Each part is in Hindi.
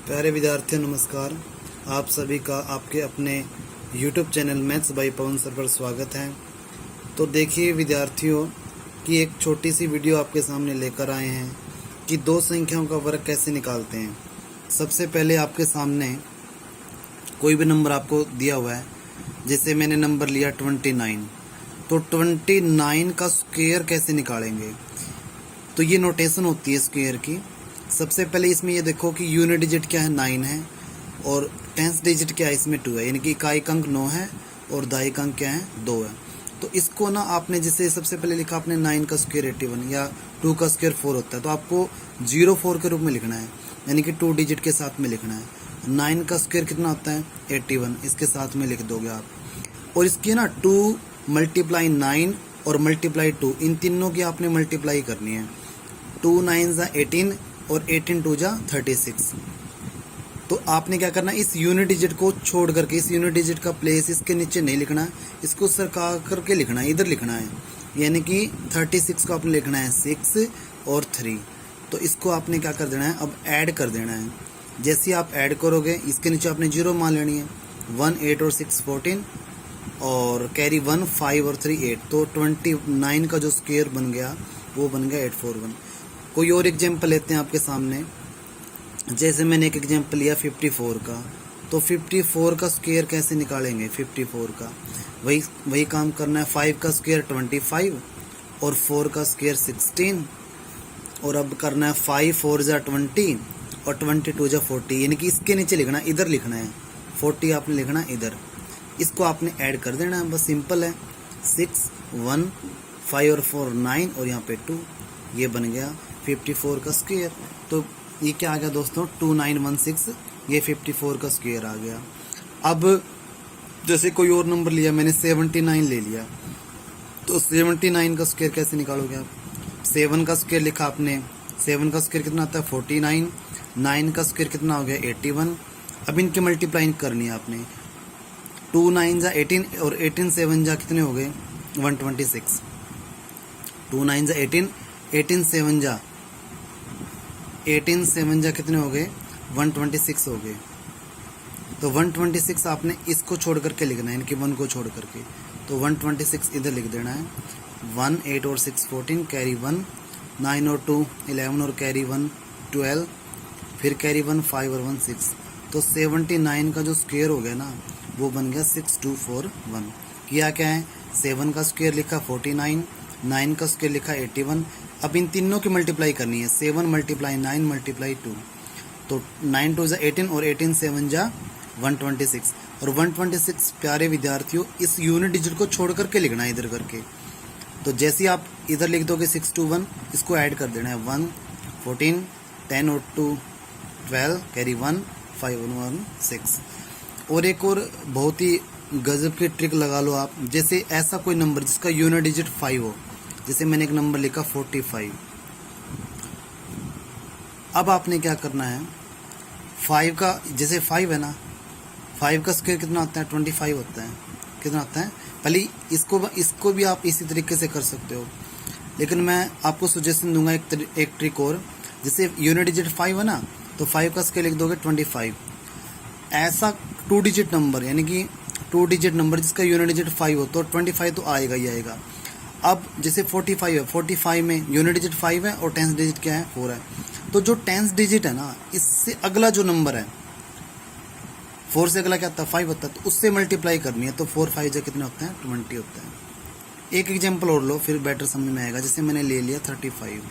प्यारे विद्यार्थियों नमस्कार। आप सभी का आपके अपने YouTube channel maths by Pawan sir पर स्वागत है। तो देखिए विद्यार्थियों कि एक छोटी सी वीडियो आपके सामने लेकर आए हैं कि दो संख्याओं का वर्ग कैसे निकालते हैं। सबसे पहले आपके सामने कोई भी नंबर आपको दिया हुआ है, जैसे मैंने नंबर लिया 29, तो 29 का स्क्वायर कैसे निकालेंगे। तो ये नोटेशन होती है स्क्वायर की। सबसे पहले इसमें ये देखो कि यूनिट डिजिट क्या है 9 है और टेंथ डिजिट क्या है इसमें 2 है, यानी कि इकाई अंक 9 है और दायिक अंक क्या है 2 है। तो इसको ना आपने जैसे सबसे पहले लिखा आपने 9 का स्क्वायर 81 या 2 का स्क्वायर 4 होता है, तो आपको 04 के रूप में लिखना है, यानी कि 2 डिजिट के साथ में लिखना है। 9 का स्क्वायर कितना होता है 81, इसके साथ में लिख दोगे आप। और इसकी ना 2 मल्टीप्लाई 9 और मल्टीप्लाई 2, इन तीनों की आपने मल्टीप्लाई करनी है। 2 9 जा 18 और 18 2 जा 36। तो आपने क्या करना है, इस यूनिट डिजिट को छोड़ करके इस यूनिट डिजिट का प्लेस इसके नीचे नहीं लिखना है, इसको सरका करके लिखना है, इधर लिखना है। यानी कि 36 को आपने लिखना है 6 और 3। तो इसको आपने क्या कर देना है, अब ऐड कर देना है। जैसे ही आप ऐड करोगे इसके नीचे आपने 0 मान लेनी है। 1 8 और 6 14 और कैरी 1 5 और 3 8। तो 29 का जो स्क्वायर बन गया वो बन गया 841। कोई और एग्जाम्पल लेते हैं आपके सामने। जैसे मैंने एक एग्जाम्पल लिया 54 का, तो 54 का स्क्वायर कैसे निकालेंगे। 54 का वही काम करना है। 5 का स्क्वायर 25 और 4 का स्क्वायर 16, और अब करना है 5 4 जा 20 और 22 जा 40, यानी कि इसके नीचे लिखना है, इधर लिखना है। 40 आपने लिखना है इधर, इसको आपने ऐड कर देना है, बस सिंपल है। 6 1 5 और 4 9 और यहाँ पे 2, ये बन गया 54 का स्क्वायर। तो ये क्या आ गया दोस्तों 2916, ये 54 का स्क्वायर आ गया। अब जैसे कोई और नंबर लिया मैंने 79 ले लिया, तो 79 का स्क्वायर कैसे निकालोगे आप। 7 का स्क्वायर लिखा आपने, 7 का स्क्वायर कितना आता है 49, 9 का स्क्वायर कितना हो गया 81। अब इनकी मल्टीप्लाइंग करनी है आपने। 2 9 जा 18 और 18 7 जा कितने हो गए 126। 2 9 जा 18, 18 7 जा 18 7 जा कितने हो गए 126 हो गए। तो 126 आपने इसको छोड़ करके लिखना है, इनके 1 को छोड़ करके। तो 126 इधर लिख देना है। 1 8 और 6 14 कैरी 1, 9 और 2 11 और कैरी 1 12, फिर कैरी 1 5 और 1 6। तो 79 का जो स्क्वायर हो गया ना वो बन गया 6241। किया क्या है, 7 का स्क्वायर लिखा 49, 9 का स्क्वायर लिखा 81। अब इन तीनों की मल्टीप्लाई करनी है। 7 मल्टीप्लाई 9 मल्टीप्लाई 2, तो 9 2 जा 18 और 18 7 जा 126। और 126 प्यारे विद्यार्थियों इस यूनिट डिजिट को छोड़ करके लिखना है इधर करके। तो जैसे आप इधर लिख दोगे 621, इसको ऐड कर देना है। 1 14 10 और 2 12 कैरी 1 5 और 1 6। और एक और बहुत ही गजब की ट्रिक लगा लो आप। जैसे ऐसा कोई नंबर जिसका यूनिट डिजिट 5 हो, जैसे मैंने एक नंबर लिखा 45। अब आपने क्या करना है, 5 का जैसे 5 है ना, 5 का स्क्वायर कितना आता है 25 होता है। कितना आता है, पहले इसको भी आप इसी तरीके से कर सकते हो, लेकिन मैं आपको सजेशन दूंगा एक ट्रिक और। जैसे यूनिट डिजिट 5 है ना, तो 5 का स्क्वायर लिख दोगे 25। ऐसा 2 डिजिट नंबर, यानी कि 2 डिजिट नंबर जिसका यूनिट डिजिट 5 हो, तो 25 तो आएगा ही आएगा। अब जैसे 45 है, 45 में यूनिट डिजिट 5 है और टेंथ डिजिट क्या है 4 है। तो जो टेंथ डिजिट है ना, इससे अगला जो नंबर है 4 से अगला क्या होता है 5 होता है, तो उससे मल्टीप्लाई करनी है। तो 4 5 जो कितने होते हैं 20 होता है। एक एग्जाम्पल और लो फिर बेटर समझ में आएगा। जैसे मैंने ले लिया 35।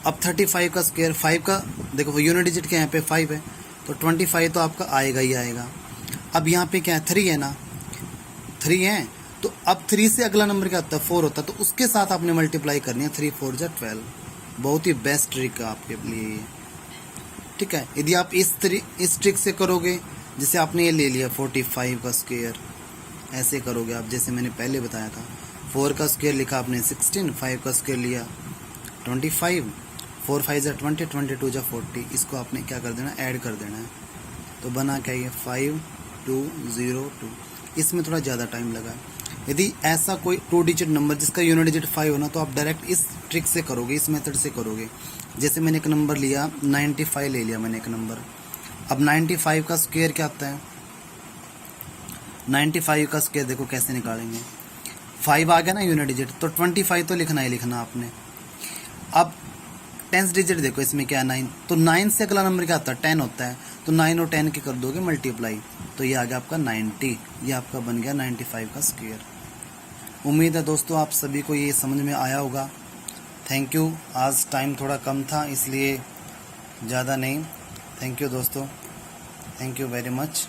अब 35 का स्क्वायर, 5 का देखो यूनिट डिजिट क्या है यहाँ पे 5 है, तो 25 तो आपका आएगा ही आएगा। अब यहाँ पे क्या है 3 है ना, 3 है, तो अब 3 से अगला नंबर क्या होता है 4 होता है, तो उसके साथ आपने मल्टीप्लाई करनी है। 3 4 जा 12। बहुत ही बेस्ट ट्रिक है आपके लिए, ठीक है। यदि आप इस ट्रिक से करोगे, जैसे आपने ये ले लिया 45 का स्क्वायर, ऐसे करोगे आप जैसे मैंने पहले बताया था। 4 का स्क्वायर लिखा आपने 16, 5 का स्क्वायर लिया 25, 4 5 जा 20, 22 जा 40। इसको आपने क्या कर देना, ऐड कर देना है। तो बना क्या ये 5 2 0 2। इसमें थोड़ा ज़्यादा टाइम लगा। यदि ऐसा कोई 2 डिजिट नंबर जिसका यूनिट डिजिट 5 हो ना, तो आप डायरेक्ट इस ट्रिक से करोगे, इस मेथड से करोगे। जैसे मैंने एक नंबर लिया 95 ले लिया मैंने एक नंबर। अब 95 का स्क्वायर क्या आता है, 95 का स्क्वायर देखो कैसे निकालेंगे, 5 आ गया ना यूनिट डिजिट, तो 25 तो लिखना ही लिखना आपने। अब 10 डिजिट देखो इसमें क्या है 9, तो 9 से अगला नंबर क्या आता है 10 होता है, तो 9 और 10 के कर दोगे मल्टीप्लाई, तो ये आ गया आपका 90, ये आपका बन गया 95 का स्क्वायर। उम्मीद है दोस्तों आप सभी को ये समझ में आया होगा। थैंक यू, आज टाइम थोड़ा कम था इसलिए ज़्यादा नहीं। थैंक यू दोस्तों, थैंक यू वेरी मच।